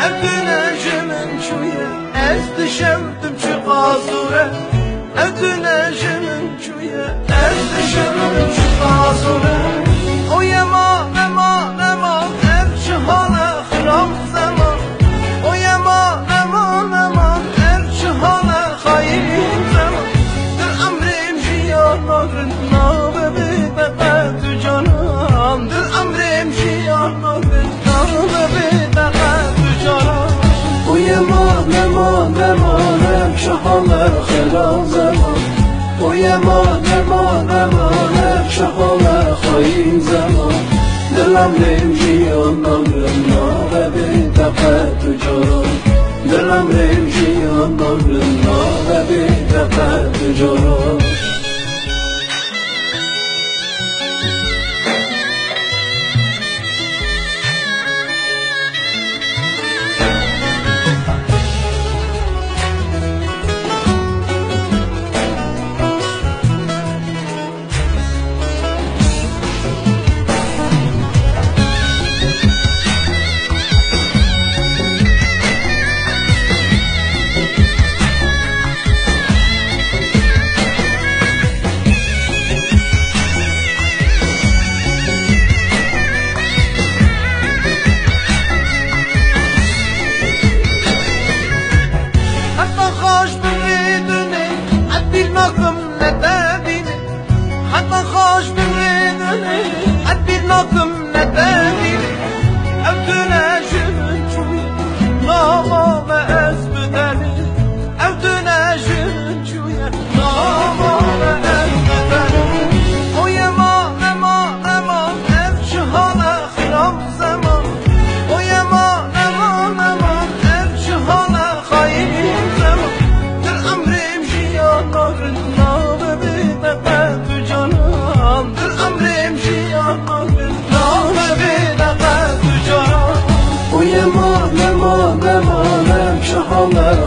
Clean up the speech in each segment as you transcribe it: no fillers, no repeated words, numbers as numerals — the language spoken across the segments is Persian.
Evdünejinin çuye ez dişevdim çi qazure Evdünejinin çuye ez dişevdim çi qazure O yema nema ev çihane xirab zaman O yema nema ev çihane xayim zaman Dir emrim jiyanların nabe bidaqet canam Dir emrim jiyanların nabe bidaqet canam O yema nema ev çihane xirab zaman O yema ev çihane xayim zaman Dir emrim jiyanların nabe bidaqet canam Dir emrim jiyanların nabe bidaqet canam حتى خاش بمريدني أدبير ناكم ندابيني أبدنا جمن جوي ناما ما أزبدني أبدنا جمن جوي ناما ما أزبدني ويا ما نما أبشهانا خرام زمان ويا ما نما أبشهانا خايم زمان در أمري مجيان نارنا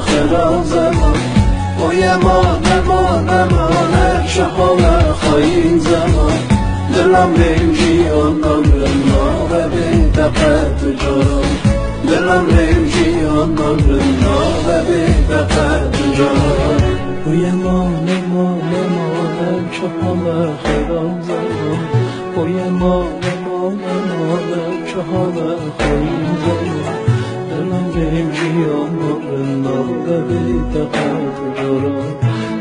خلال زمان و یما نمانه شحال خواهیم زمان دلم ریم جیان نامرنا بی دقت جارم دلم ریم جیان نامرنا بی دقت جارم و یما نمانه شحال خلال زمان و یما نمانه شحال خواهیم زمان دلم ریم جیان نامرنا بی دقت جارم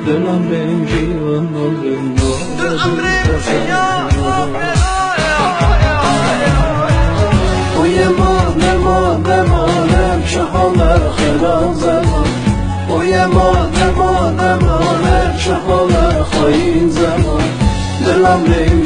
دلم ریم جیان نامرنا دلم ریم جیان و یما نمانم شحال خلال زمان و یما نمانم شحال خواهیم زمان دلم ریم